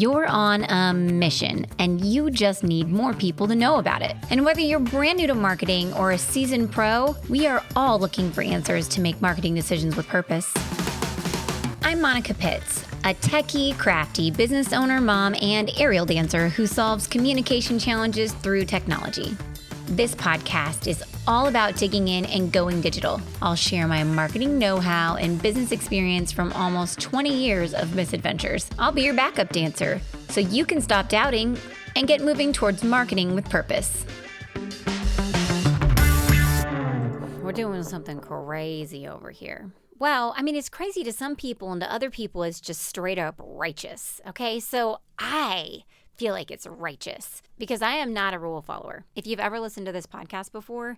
You're on a mission, and you just need more people to know about it. And whether you're brand new to marketing or a seasoned pro, we are all looking for answers to make marketing decisions with purpose. I'm Monica Pitts, a techie, crafty business owner, mom, and aerial dancer who solves communication challenges through technology. This podcast is all about digging in and going digital. I'll share my marketing know-how and business experience from almost 20 years of misadventures. I'll be your backup dancer, so you can stop doubting and get moving towards marketing with purpose. We're doing something crazy over here. Well, I mean, it's crazy to some people, and to other people, it's just straight up righteous. Okay, so I feel like it's righteous because I am not a rule follower. If you've ever listened to this podcast before,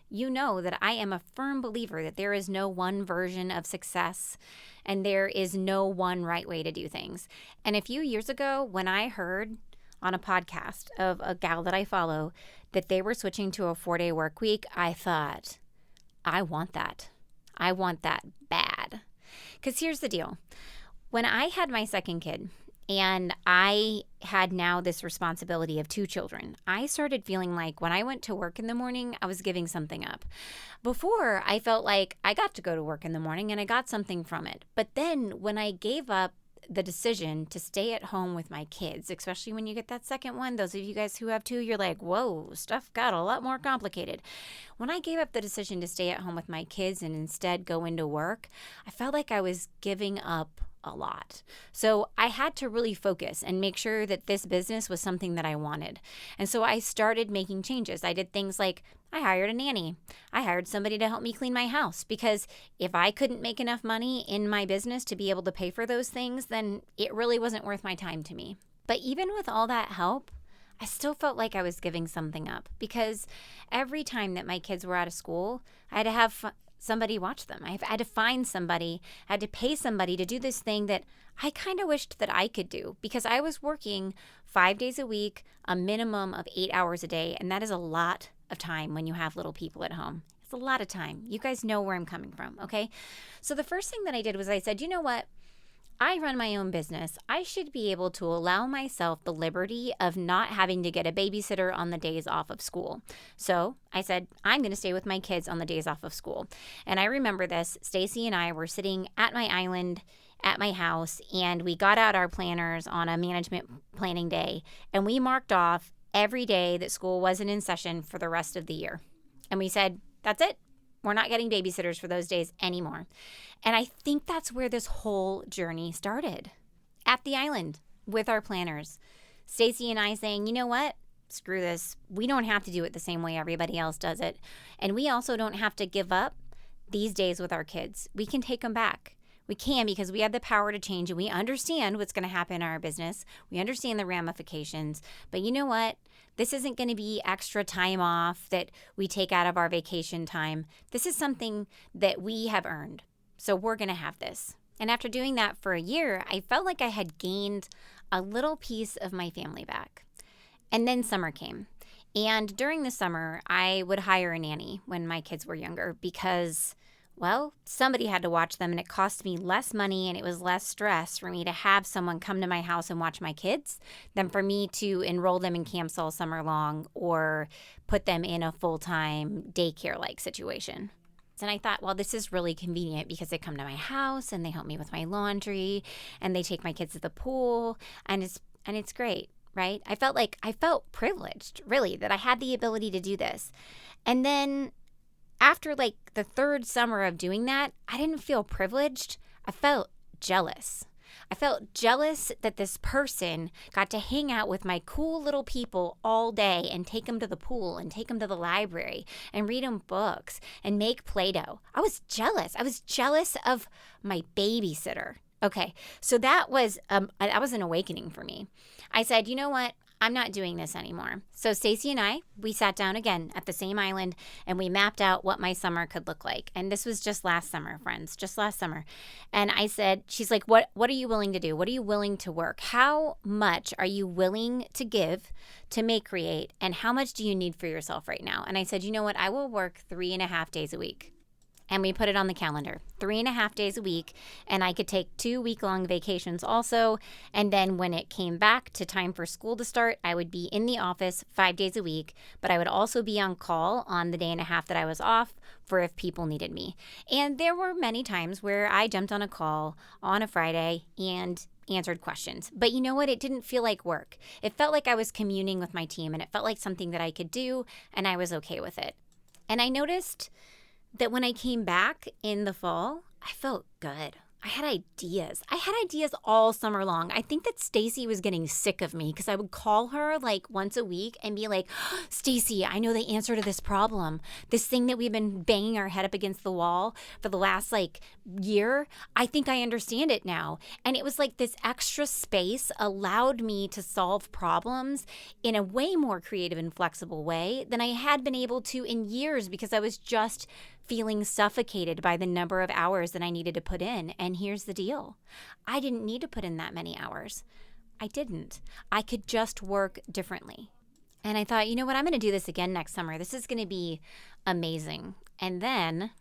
you know that I am a firm believer that there is no one version of success and there is no one right way to do things. And a few years ago, when I heard on a podcast of a gal that I follow that they were switching to a 4-day work week, I thought, I want that. I want that bad. Because here's the deal. When I had my second kid, and I had now this responsibility of 2 children, I started feeling like when I went to work in the morning, I was giving something up. Before, I felt like I got to go to work in the morning and I got something from it. But then when I gave up the decision to stay at home with my kids, especially when you get that second one, those of you guys who have 2, you're like, whoa, stuff got a lot more complicated. When I gave up the decision to stay at home with my kids and instead go into work, I felt like I was giving up a lot. So I had to really focus and make sure that this business was something that I wanted. And so I started making changes. I did things like I hired a nanny. I hired somebody to help me clean my house because if I couldn't make enough money in my business to be able to pay for those things, then it really wasn't worth my time to me. But even with all that help, I still felt like I was giving something up because every time that my kids were out of school, I had to have somebody watch them. I had to find somebody, I had to pay somebody to do this thing that I kind of wished that I could do because I was working 5 days a week, a minimum of 8 hours a day. And that is a lot of time when you have little people at home. It's a lot of time. You guys know where I'm coming from, okay? So the first thing that I did was I said, you know what? I run my own business. I should be able to allow myself the liberty of not having to get a babysitter on the days off of school. So I said, I'm going to stay with my kids on the days off of school. And I remember this. Stacy and I were sitting at my island at my house, and we got out our planners on a management planning day, and we marked off every day that school wasn't in session for the rest of the year. And we said, that's it. We're not getting babysitters for those days anymore. And I think that's where this whole journey started. At the island with our planners. Stacy and I saying, you know what? Screw this. We don't have to do it the same way everybody else does it. And we also don't have to give up these days with our kids. We can take them back. We can because we have the power to change and we understand what's going to happen in our business. We understand the ramifications. But you know what? This isn't going to be extra time off that we take out of our vacation time. This is something that we have earned. So we're going to have this. And after doing that for a year, I felt like I had gained a little piece of my family back. And then summer came. And during the summer, I would hire a nanny when my kids were younger because, well, somebody had to watch them and it cost me less money and it was less stress for me to have someone come to my house and watch my kids than for me to enroll them in camps all summer long or put them in a full-time daycare-like situation. And I thought, well, this is really convenient because they come to my house and they help me with my laundry and they take my kids to the pool and it's great, right? I felt privileged, really, that I had the ability to do this. And then after like the 3rd summer of doing that, I didn't feel privileged. I felt jealous. I felt jealous that this person got to hang out with my cool little people all day and take them to the pool and take them to the library and read them books and make Play-Doh. I was jealous. I was jealous of my babysitter. Okay, so that was an awakening for me. I said, you know what? I'm not doing this anymore. So Stacy and I, we sat down again at the same island and we mapped out what my summer could look like. And this was just last summer, friends, just last summer. And I said, she's like, what are you willing to do? What are you willing to work? How much are you willing to give to MayeCreate? And how much do you need for yourself right now? And I said, you know what? I will work 3.5 days a week. And we put it on the calendar, 3.5 days a week. And I could take 2 week-long vacations also. And then when it came back to time for school to start, I would be in the office 5 days a week. But I would also be on call on the day and a half that I was off for if people needed me. And there were many times where I jumped on a call on a Friday and answered questions. But you know what? It didn't feel like work. It felt like I was communing with my team, and it felt like something that I could do, and I was okay with it. And I noticed that when I came back in the fall, I felt good. I had ideas. I had ideas all summer long. I think that Stacy was getting sick of me because I would call her like once a week and be like, Stacy, I know the answer to this problem. This thing that we've been banging our head up against the wall for the last year, I think I understand it now. And it was like this extra space allowed me to solve problems in a way more creative and flexible way than I had been able to in years because I was just feeling suffocated by the number of hours that I needed to put in. And here's the deal. I didn't need to put in that many hours. I didn't. I could just work differently. And I thought, you know what? I'm going to do this again next summer. This is going to be amazing. And then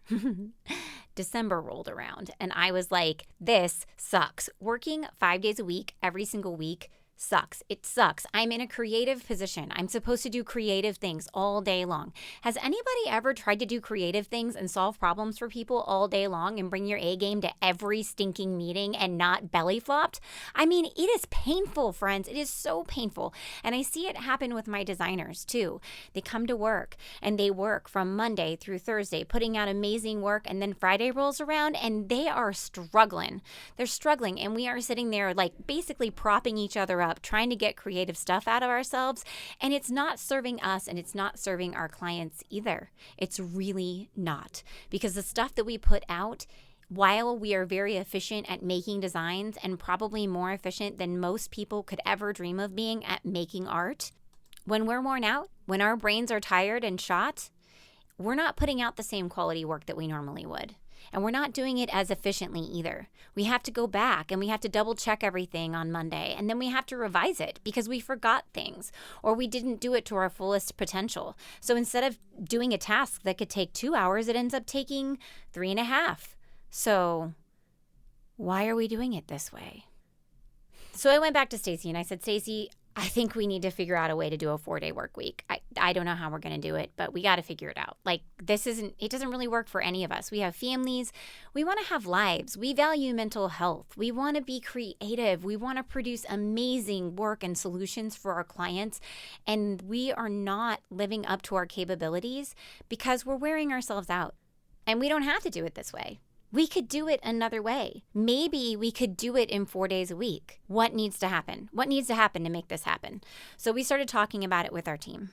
December rolled around and I was like, this sucks. Working 5 days a week, every single week, sucks. It sucks. I'm in a creative position. I'm supposed to do creative things all day long. Has anybody ever tried to do creative things and solve problems for people all day long and bring your A game to every stinking meeting and not belly flopped? I mean, it is painful, friends. It is so painful. And I see it happen with my designers too. They come to work and they work from Monday through Thursday, putting out amazing work. And then Friday rolls around and they are struggling. They're struggling. And we are sitting there basically propping each other up, trying to get creative stuff out of ourselves. And it's not serving us and it's not serving our clients either. It's really not. Because the stuff that we put out, while we are very efficient at making designs and probably more efficient than most people could ever dream of being at making art, when we're worn out, when our brains are tired and shot, we're not putting out the same quality work that we normally would. And we're not doing it as efficiently either. We have to go back and we have to double check everything on Monday. And then we have to revise it because we forgot things or we didn't do it to our fullest potential. So instead of doing a task that could take 2 hours, it ends up taking 3.5. So why are we doing it this way? So I went back to Stacy and I said, Stacy, I think we need to figure out a way to do a 4-day work week. I don't know how we're going to do it, but we got to figure it out. It doesn't really work for any of us. We have families. We want to have lives. We value mental health. We want to be creative. We want to produce amazing work and solutions for our clients. And we are not living up to our capabilities because we're wearing ourselves out. And we don't have to do it this way. We could do it another way. Maybe we could do it in 4 days a week. What needs to happen? What needs to happen to make this happen? So we started talking about it with our team.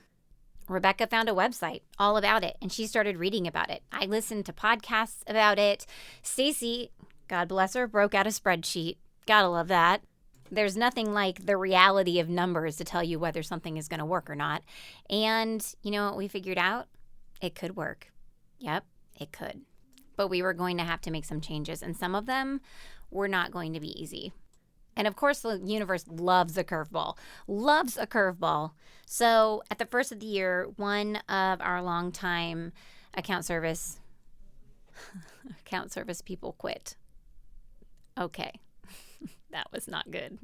Rebecca found a website all about it, and she started reading about it. I listened to podcasts about it. Stacy, God bless her, broke out a spreadsheet. Gotta love that. There's nothing like the reality of numbers to tell you whether something is going to work or not. And you know what we figured out? It could work. Yep, it could. But we were going to have to make some changes, and some of them were not going to be easy. And of course, the universe loves a curveball, So at the first of the year, one of our longtime account service people quit. Okay, that was not good.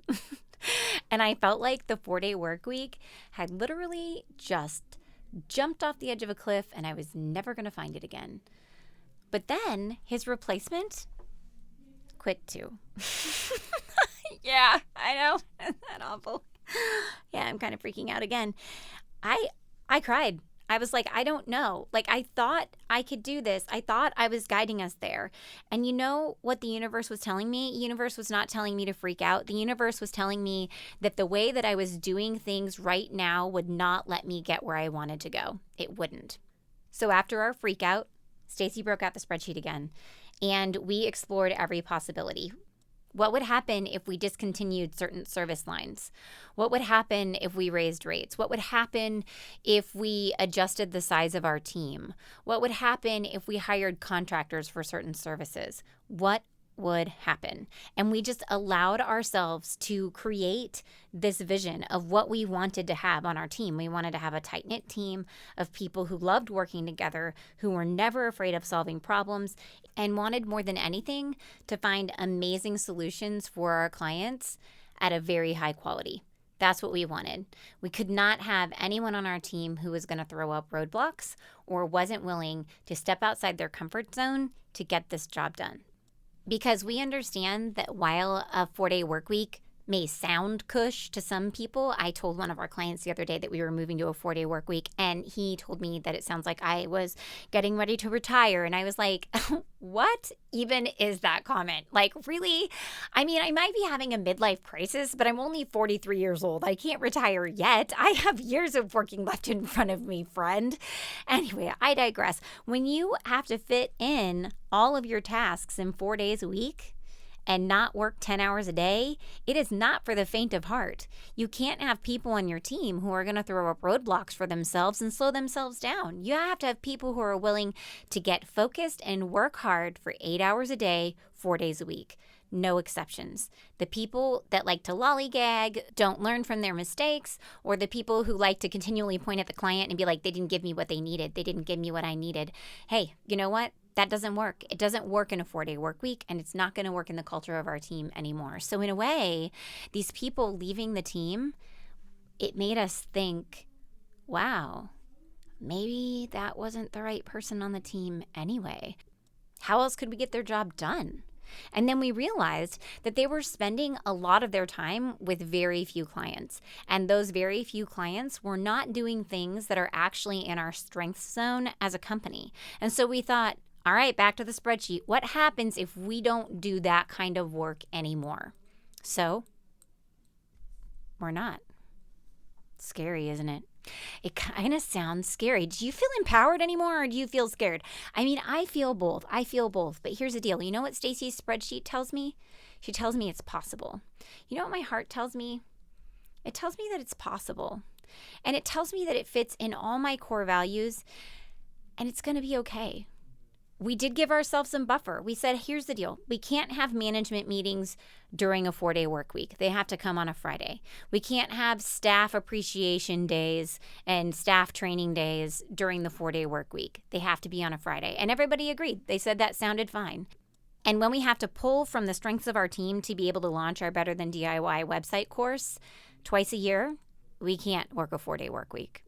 And I felt like the 4-day work week had literally just jumped off the edge of a cliff, and I was never going to find it again. But then his replacement quit too. Yeah, I know. Isn't that awful? Yeah, I'm kind of freaking out again. I cried. I was like, I don't know. I thought I could do this. I thought I was guiding us there. And you know what the universe was telling me? The universe was not telling me to freak out. The universe was telling me that the way that I was doing things right now would not let me get where I wanted to go. It wouldn't. So after our freak out, Stacy broke out the spreadsheet again, and we explored every possibility. What would happen if we discontinued certain service lines? What would happen if we raised rates? What would happen if we adjusted the size of our team? What would happen if we hired contractors for certain services? What would happen. And we just allowed ourselves to create this vision of what we wanted to have on our team. We wanted to have a tight-knit team of people who loved working together, who were never afraid of solving problems, and wanted more than anything to find amazing solutions for our clients at a very high quality. That's what we wanted. We could not have anyone on our team who was going to throw up roadblocks or wasn't willing to step outside their comfort zone to get this job done. Because we understand that while a 4-day work week may sound cush to some people, I told one of our clients the other day that we were moving to a 4-day work week, and he told me that it sounds like I was getting ready to retire. And I was like, what even is that comment? Like, really? I mean, I might be having a midlife crisis, but I'm only 43 years old. I can't retire yet. I have years of working left in front of me, friend. Anyway, I digress. When you have to fit in all of your tasks in 4 days a week, and not work 10 hours a day, it is not for the faint of heart. You can't have people on your team who are going to throw up roadblocks for themselves and slow themselves down. You have to have people who are willing to get focused and work hard for 8 hours a day, 4 days a week. No exceptions. The people that like to lollygag, don't learn from their mistakes, or the people who like to continually point at the client and be like, they didn't give me what they needed. They didn't give me what I needed. Hey, you know what? That doesn't work. It doesn't work in a 4-day work week, and it's not going to work in the culture of our team anymore. So in a way, these people leaving the team, it made us think, wow, maybe that wasn't the right person on the team anyway. How else could we get their job done? And then we realized that they were spending a lot of their time with very few clients. And those very few clients were not doing things that are actually in our strength zone as a company. And so we thought, all right, back to the spreadsheet. What happens if we don't do that kind of work anymore? So we're not. Scary, isn't it? It kind of sounds scary. Do you feel empowered anymore, or do you feel scared? I mean, I feel both. But here's the deal. You know what Stacy's spreadsheet tells me? She tells me it's possible. You know what my heart tells me? It tells me that it's possible. And it tells me that it fits in all my core values, and it's going to be okay. We did give ourselves some buffer. We said, here's the deal. We can't have management meetings during a 4-day work week. They have to come on a Friday. We can't have staff appreciation days and staff training days during the 4-day work week. They have to be on a Friday. And everybody agreed. They said that sounded fine. And when we have to pull from the strengths of our team to be able to launch our Better Than DIY website course twice a year, we can't work a 4-day work week.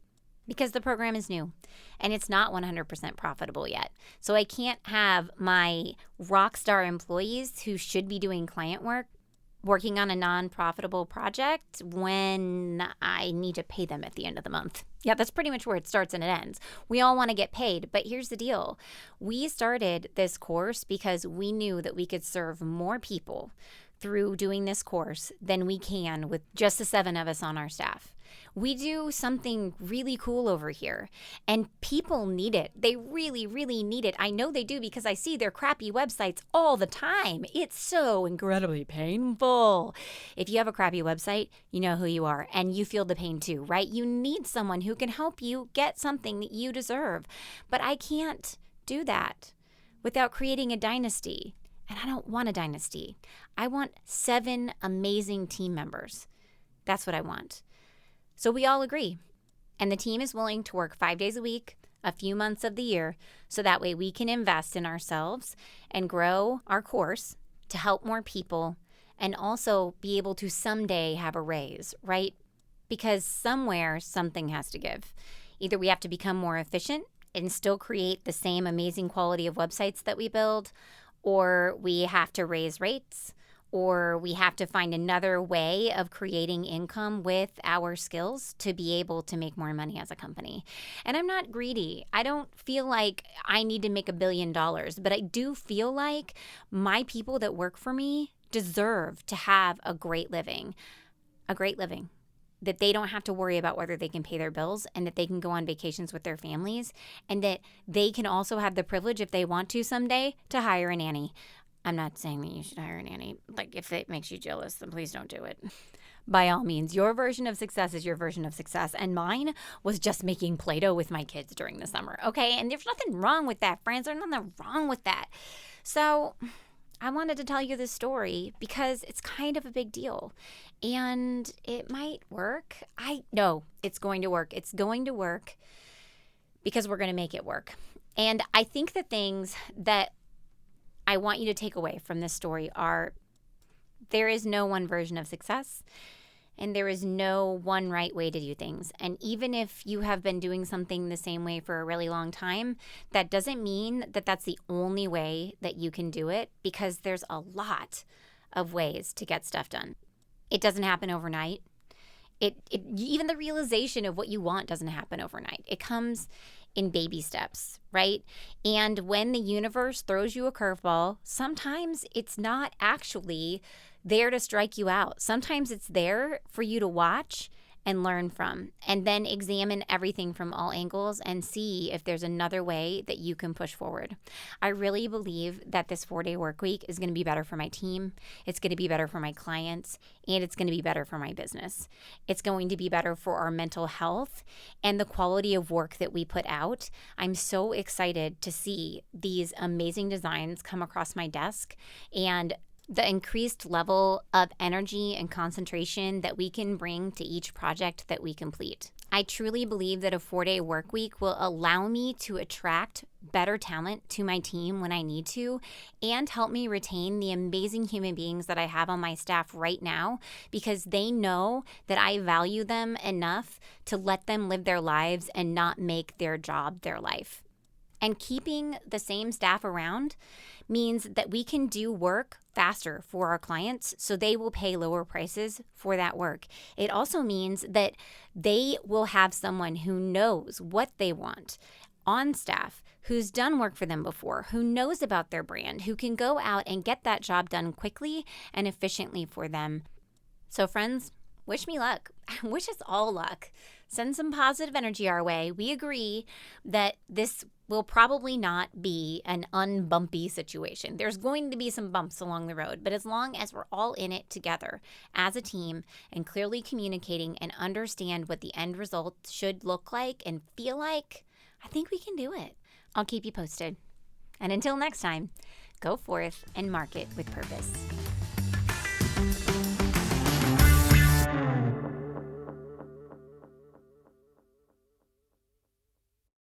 Because the program is new and it's not 100% profitable yet. So I can't have my rock star employees who should be doing client work working on a non-profitable project when I need to pay them at the end of the month. Yeah, that's pretty much where it starts and it ends. We all want to get paid, but here's the deal. We started this course because we knew that we could serve more people through doing this course than we can with just the 7 of us on our staff. We do something really cool over here, and people need it. They really, really need it. I know they do because I see their crappy websites all the time. It's so incredibly painful. If you have a crappy website, you know who you are, and you feel the pain too, right? You need someone who can help you get something that you deserve. But I can't do that without creating a dynasty. And I don't want a dynasty. I want 7 amazing team members. That's what I want. So we all agree. And the team is willing to work 5 days a week, a few months of the year, so that way we can invest in ourselves and grow our course to help more people and also be able to someday have a raise, right? Because somewhere something has to give. Either we have to become more efficient and still create the same amazing quality of websites that we build, or we have to raise rates, or we have to find another way of creating income with our skills to be able to make more money as a company. And I'm not greedy. I don't feel like I need to make $1 billion, but I do feel like my people that work for me deserve to have a great living, that they don't have to worry about whether they can pay their bills, and that they can go on vacations with their families, and that they can also have the privilege, if they want to someday, to hire a nanny. I'm not saying that you should hire a nanny. Like, if it makes you jealous, then please don't do it. By all means, your version of success is your version of success, and mine was just making Play-Doh with my kids during the summer, okay? And there's nothing wrong with that, friends. There's nothing wrong with that. So I wanted to tell you this story because it's kind of a big deal and it might work. I know it's going to work. It's going to work because we're going to make it work. And I think the things that I want you to take away from this story are there is no one version of success. And there is no one right way to do things. And even if you have been doing something the same way for a really long time, that doesn't mean that that's the only way that you can do it, because there's a lot of ways to get stuff done. It doesn't happen overnight. Even the realization of what you want doesn't happen overnight. It comes in baby steps, right? And when the universe throws you a curveball, sometimes it's not actually there to strike you out. Sometimes it's there for you to watch and learn from, and then examine everything from all angles and see if there's another way that you can push forward. I really believe that this 4-day work week is going to be better for my team. It's going to be better for my clients, and it's going to be better for my business. It's going to be better for our mental health and the quality of work that we put out. I'm so excited to see these amazing designs come across my desk and the increased level of energy and concentration that we can bring to each project that we complete. I truly believe that a 4-day work week will allow me to attract better talent to my team when I need to, and help me retain the amazing human beings that I have on my staff right now, because they know that I value them enough to let them live their lives and not make their job their life. And keeping the same staff around means that we can do work faster for our clients, so they will pay lower prices for that work. It also means that they will have someone who knows what they want on staff, who's done work for them before, who knows about their brand, who can go out and get that job done quickly and efficiently for them. So friends, wish me luck. Wish us all luck. Send some positive energy our way. We agree that this will probably not be an unbumpy situation. There's going to be some bumps along the road, but as long as we're all in it together as a team and clearly communicating and understand what the end result should look like and feel like, I think we can do it. I'll keep you posted. And until next time, go forth and market with purpose.